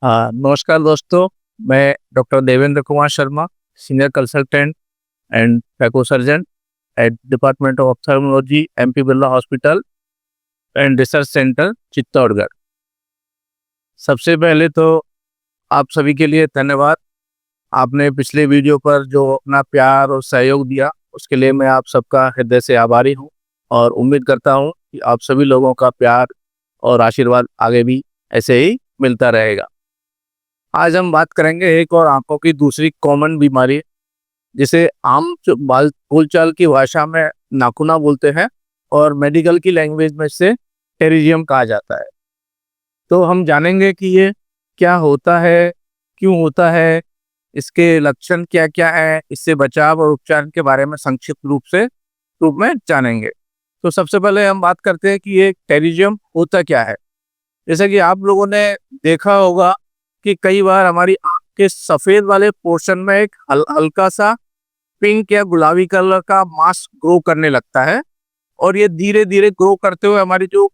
नमस्कार दोस्तों। मैं doctor Devendra Kumar Sharma, senior consultant and phaco surgeon eight department of ophthalmology, MP Birla hospital and research centre, Chittorgarh. सबसे पहले तो आप सभी के लिए धन्यवाद। आपने पिछले वीडियो पर जो अपना प्यार और सहयोग दिया, उसके लिए मैं आप सबका हृदय से आभारी हूँ और उम्मीद करता हूँ कि आप सभी लोगों का प्यार और आशीर्वाद आगे भी ऐसे ही मिलता रहेगा। आज हम बात करेंगे एक और आंखों की दूसरी कॉमन बीमारी, जिसे आम बोलचाल की भाषा में नाखूना बोलते हैं और मेडिकल की लैंग्वेज में इसे टेरिजियम कहा जाता है। तो हम जानेंगे कि ये क्या होता है, क्यों होता है, इसके लक्षण क्या क्या है, इससे बचाव और उपचार के बारे में संक्षिप्त रूप में जानेंगे। तो सबसे पहले हम बात करते हैं कि ये टेरिजियम होता क्या है। जैसे कि आप लोगों ने देखा होगा कि कई बार हमारी आंख के सफेद वाले पोर्शन में एक हल्का सा पिंक या गुलाबी कलर का मास्क ग्रो करने लगता है और ये धीरे धीरे ग्रो करते हुए हमारी जो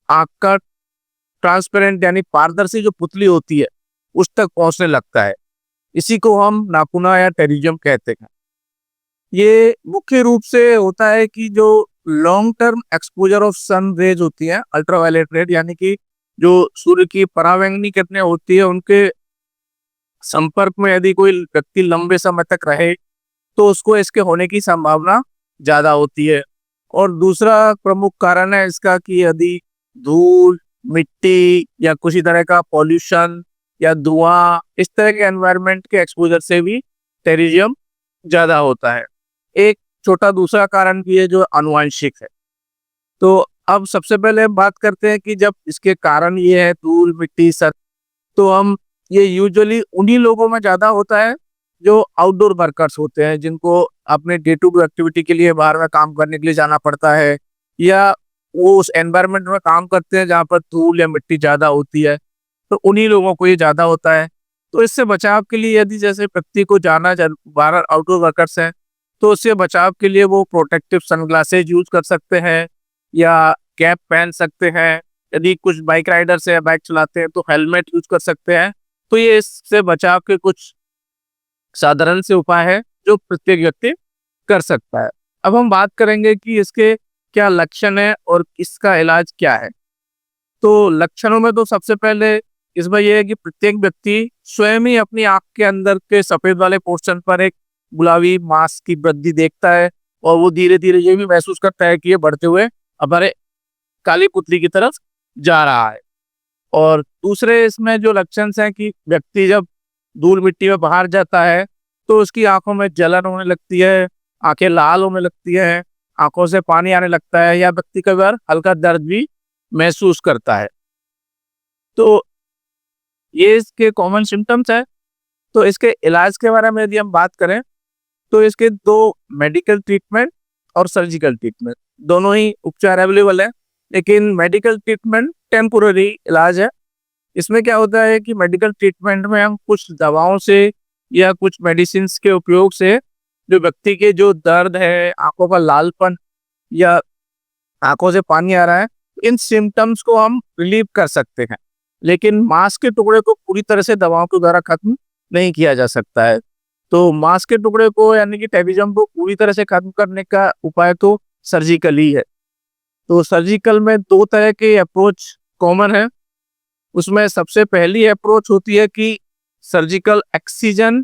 आंख का ट्रांसपेरेंट यानी पारदर्शी जो पुतली होती है उस तक पहुंचने लगता है। इसी को हम नाखूना या टेरिजियम कहते हैं। ये मुख्य रूप से होता है कि जो long term exposure of sun rays होती है, अल्ट्रावायलेट रेड, यानी कि जो सूर्य की परावैंगनी किरणें होती है उनके संपर्क में यदि कोई व्यक्ति लंबे समय तक रहे तो उसको इसके होने की संभावना ज्यादा होती है। और दूसरा प्रमुख कारण है इसका कि यदि धूल, मिट्टी या किसी तरह का पॉल्यूशन या धुआं, इस तरह के एनवायरनमेंट के एक्सपोजर से भी टेरिजियम ज्यादा होता है। एक छोटा दूसरा कारण भी है जो आनुवंशिक है। तो अब सबसे पहले हम बात करते हैं कि जब इसके कारण ये है धूल, मिट्टी, सर, तो हम ये यूजुअली उन्हीं लोगों में ज्यादा होता है जो आउटडोर वर्कर्स होते हैं, जिनको अपने डे टू डे एक्टिविटी के लिए बाहर में काम करने के लिए जाना पड़ता है, या वो उस एनवायरनमेंट में काम करते हैं जहाँ पर धूल या मिट्टी ज्यादा होती है, तो उन्हीं लोगों को ये ज्यादा होता है। तो इससे बचाव के लिए यदि जैसे व्यक्ति को बाहर आउटडोर वर्कर्स हैं तो उससे बचाव के लिए वो प्रोटेक्टिव सनग्लासेज यूज कर सकते हैं या कैप पहन सकते हैं। यदि कुछ बाइक राइडर्स है, बाइक चलाते हैं, तो हेलमेट यूज कर सकते हैं। तो ये इससे बचाव के कुछ साधारण से उपाय है जो प्रत्येक व्यक्ति कर सकता है। अब हम बात करेंगे कि इसके क्या लक्षण है और इसका इलाज क्या है। तो लक्षणों में तो सबसे पहले इसमें यह है कि प्रत्येक व्यक्ति स्वयं ही अपनी आंख के अंदर के सफेद वाले पोर्शन पर एक गुलाबी मांस की वृद्धि देखता है और वो धीरे धीरे ये भी महसूस करता है कि ये बढ़ते हुए हमारे काली पुतली की तरफ जा रहा है। और दूसरे इसमें जो लक्षण हैं कि व्यक्ति जब धूल मिट्टी में बाहर जाता है तो उसकी आंखों में जलन होने लगती है, आंखें लाल होने लगती है, आंखों से पानी आने लगता है, या व्यक्ति कई बार हल्का दर्द भी महसूस करता है। तो ये इसके कॉमन सिम्टम्स है। तो इसके इलाज के बारे में यदि हम बात करें तो इसके दो मेडिकल ट्रीटमेंट और सर्जिकल ट्रीटमेंट दोनों ही उपचार अवेलेबल है। लेकिन मेडिकल ट्रीटमेंट टेम्पोररी इलाज है। इसमें क्या होता है कि मेडिकल ट्रीटमेंट में हम कुछ दवाओं से या कुछ मेडिसिन के उपयोग से जो व्यक्ति के जो दर्द है, आंखों का लालपन या आंखों से पानी आ रहा है, इन सिम्टम्स को हम रिलीव कर सकते हैं। लेकिन मांस के टुकड़े को पूरी तरह से दवाओं के द्वारा खत्म नहीं किया जा सकता है। तो मांस के टुकड़े को यानी कि टेरिजियम को पूरी तरह से खत्म करने का उपाय तो सर्जिकल ही है। तो सर्जिकल में दो तरह के अप्रोच कॉमन है। उसमें सबसे पहली अप्रोच होती है कि surgical excision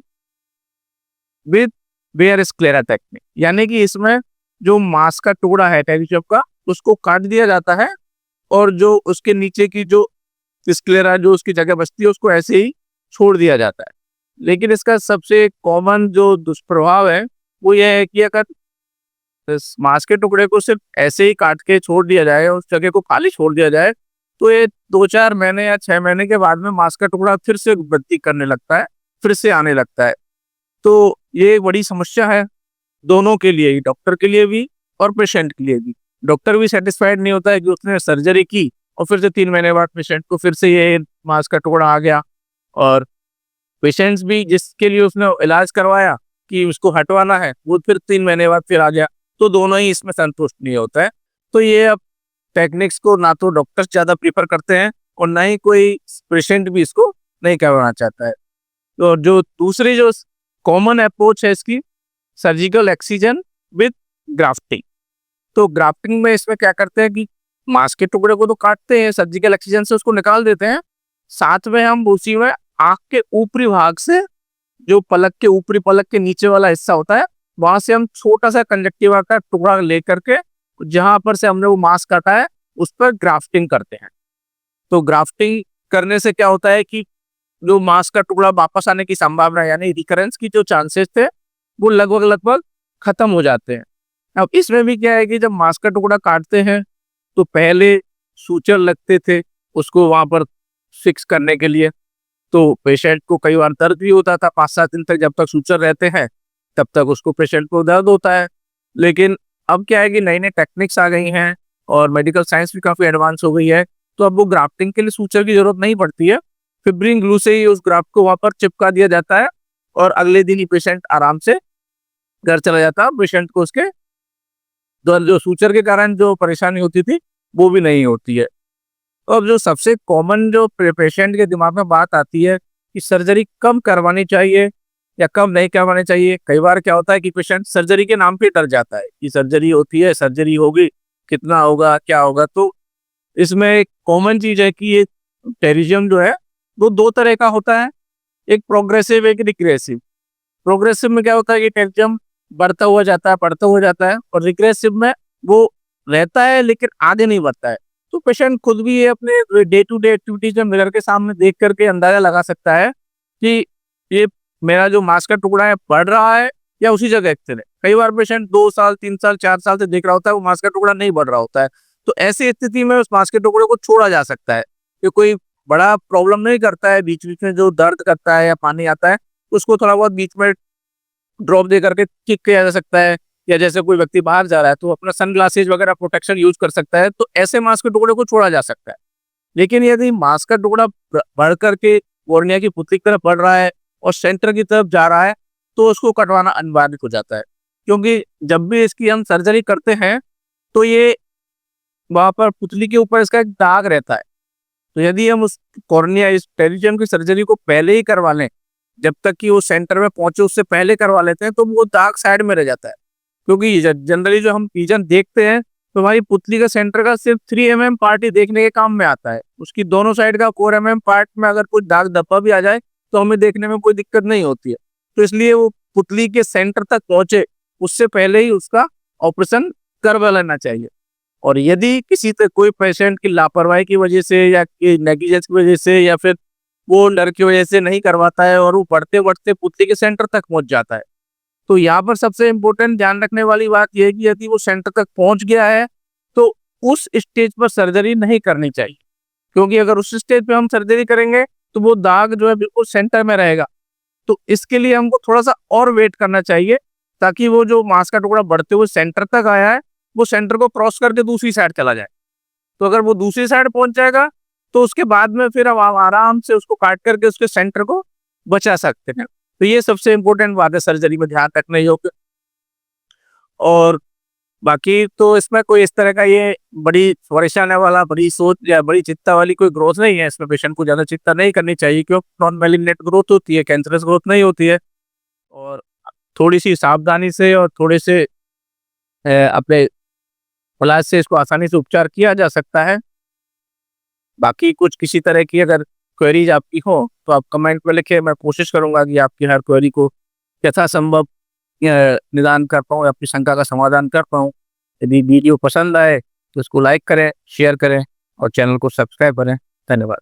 with bare sclera technique, यानी कि इसमें जो मांस का टुकड़ा है टेरिजियम का उसको काट दिया जाता है और जो उसके नीचे की जो स्क्लेरा जो उसकी जगह बचती है उसको ऐसे ही छोड़ दिया जाता है। लेकिन इसका सबसे कॉमन जो दुष्प्रभाव है वो यह है कि अगर इस मांस के टुकड़े को सिर्फ ऐसे ही काट के छोड़ दिया जाए, उस जगह को खाली छोड़ दिया जाए, तो ये 2-4 महीने या 6 महीने के बाद में मांस का टुकड़ा फिर से वृद्धि करने लगता है, फिर से आने लगता है। तो ये एक बड़ी समस्या है दोनों के लिए ही, डॉक्टर के लिए भी और पेशेंट के लिए भी। डॉक्टर भी सेटिस्फाइड नहीं होता है कि उसने सर्जरी की और फिर से 3 महीने बाद पेशेंट को फिर से ये मांस का टुकड़ा आ गया, और पेशेंट्स भी जिसके लिए उसने इलाज करवाया कि उसको हटवाना है वो फिर 3 महीने बाद फिर आ गया। तो दोनों ही इसमें संतुष्ट नहीं होता है। तो ये अब टेक्निक्स को ना तो डॉक्टर ज्यादा प्रीफर करते हैं और ना ही कोई पेशेंट भी इसको नहीं करवाना चाहता है। तो जो दूसरी जो कॉमन अप्रोच है इसकी, सर्जिकल एक्सीजन विद ग्राफ्टिंग। तो ग्राफ्टिंग में इसमें क्या करते हैं कि मांस के टुकड़े को तो काटते हैं, सर्जिकल एक्सीजन से उसको निकाल देते हैं, साथ में हम उसी में आंख के ऊपरी भाग से, जो पलक के ऊपरी पलक के नीचे वाला हिस्सा होता है, वहां से हम छोटा सा कंजक्टिवा का टुकड़ा लेकर के जहां पर से हमने वो मांस काटा है उस पर ग्राफ्टिंग करते हैं। तो ग्राफ्टिंग करने से क्या होता है कि जो मांस का टुकड़ा वापस आने की संभावना यानी रिकरेंस की जो चांसेस थे वो लगभग लगभग खत्म हो जाते हैं। अब इसमें भी क्या है कि जब मांस का टुकड़ा काटते हैं तो पहले सूचर लगते थे उसको वहां पर फिक्स करने के लिए, तो पेशेंट को कई बार दर्द भी होता था 5-7 दिन तक, जब तक सूचर रहते हैं तब तक उसको पेशेंट को दर्द होता है। लेकिन अब क्या है कि नई नई टेक्निक्स आ गई हैं और मेडिकल साइंस भी काफ़ी एडवांस हो गई है, तो अब वो ग्राफ्टिंग के लिए सूचर की जरूरत नहीं पड़ती है, फिब्रिन ग्लू से ही उस ग्राफ्ट को वहां पर चिपका दिया जाता है और अगले दिन ही पेशेंट आराम से घर चला जाता है। पेशेंट को उसके जो सूचर के कारण जो परेशानी होती थी वो भी नहीं होती है। अब जो सबसे कॉमन जो पेशेंट के दिमाग में बात आती है कि सर्जरी कब करवानी चाहिए या कब नहीं करवानी चाहिए, कई बार क्या होता है कि पेशेंट सर्जरी के नाम पे डर जाता है कि सर्जरी होती है, सर्जरी होगी, कितना होगा, क्या होगा। तो इसमें एक कॉमन चीज है कि ये टेरिजियम जो है वो दो तरह का होता है, एक प्रोग्रेसिव एक रिग्रेसिव। प्रोग्रेसिव में क्या होता है कि टेरिजियम बढ़ता हुआ जाता है, बढ़ता हुआ जाता है, और रिग्रेसिव में वो रहता है लेकिन आगे नहीं बढ़ता है। तो पेशेंट खुद भी ये अपने डे टू डे एक्टिविटीज में मिरर के सामने देख करके अंदाजा लगा सकता है कि ये मेरा जो मांस का टुकड़ा है बढ़ रहा है या उसी जगह स्थिर है। कई बार पेशेंट 2 साल 3 साल 4 साल से देख रहा होता है, वो मांस का टुकड़ा नहीं बढ़ रहा होता है। तो ऐसी स्थिति में उस मांस के टुकड़े को छोड़ा जा सकता है, कि कोई बड़ा प्रॉब्लम नहीं करता है, बीच बीच में जो दर्द करता है या पानी आता है उसको थोड़ा बहुत बीच में ड्रॉप दे करके ठीक किया जा सकता है, या जैसे कोई व्यक्ति बाहर जा रहा है तो अपना सन ग्लासेज वगैरह प्रोटेक्शन यूज कर सकता है, तो ऐसे मांस के टुकड़े को छोड़ा जा सकता है। लेकिन यदि मांस का टुकड़ा बढ़ करके कॉर्निया की पुतली की तरफ बढ़ रहा है और सेंटर की तरफ जा रहा है तो उसको कटवाना अनिवार्य हो जाता है, क्योंकि जब भी इसकी हम सर्जरी करते हैं तो ये वहां पर पुतली के ऊपर इसका एक दाग रहता है। तो यदि हम उस कॉर्निया इस टेरिजियम की सर्जरी को पहले ही करवा लें, जब तक कि वो सेंटर में पहुंचे उससे पहले करवा लेते हैं, तो वो दाग साइड में रह जाता है। क्योंकि जनरली जो हम लीजन देखते हैं तो हमारी पुतली का सेंटर का सिर्फ 3 mm पार्ट ही देखने के काम में आता है, उसकी दोनों साइड का 4 mm पार्ट में अगर कुछ दाग धब्बा भी आ जाए तो हमें देखने में कोई दिक्कत नहीं होती है। तो इसलिए वो पुतली के सेंटर तक पहुंचे उससे पहले ही उसका ऑपरेशन करवा लेना चाहिए। और यदि किसी से कोई पेशेंट की लापरवाही की वजह से या नेग्लिजेंस की वजह से या फिर वो डर की वजह से नहीं करवाता है और वो बढ़ते बढ़ते पुतली के सेंटर तक पहुंच जाता है, तो यहाँ पर सबसे इम्पोर्टेंट ध्यान रखने वाली बात यह है कि यदि वो सेंटर तक पहुंच गया है तो उस स्टेज पर सर्जरी नहीं करनी चाहिए, क्योंकि अगर उस स्टेज पे हम सर्जरी करेंगे तो वो दाग जो है बिल्कुल सेंटर में रहेगा। तो इसके लिए हमको थोड़ा सा और वेट करना चाहिए, ताकि वो जो मांस का टुकड़ा बढ़ते हुए सेंटर तक आया है वो सेंटर को क्रॉस करके दूसरी साइड चला जाए। तो अगर वो दूसरी साइड पहुंच जाएगा तो उसके बाद में फिर हम आराम से उसको काट करके उसके सेंटर को बचा सकते हैं। तो ये सबसे इम्पोर्टेंट बात है सर्जरी में ध्यान रखने योग्य। और बाकी तो इसमें कोई इस तरह का ये बड़ी परेशानी वाला, बड़ी सोच या बड़ी चिंता वाली कोई ग्रोथ नहीं है। इसमें पेशेंट को ज़्यादा चिंता नहीं करनी चाहिए, क्योंकि नॉन मैलिग्नेंट ग्रोथ होती है, कैंसरस ग्रोथ नहीं होती है। और थोड़ी सी सावधानी से और थोड़े से अपने इलाज से इसको आसानी से उपचार किया जा सकता है। बाकी कुछ किसी तरह की अगर क्वेरीज आपकी हो तो आप कमेंट में लिखें, मैं कोशिश करूंगा कि आपकी हर क्वेरी को यथासंभव निदान कर पाऊँ, अपनी शंका का समाधान कर पाऊँ। यदि वीडियो पसंद आए तो इसको लाइक करें, शेयर करें और चैनल को सब्सक्राइब करें। धन्यवाद।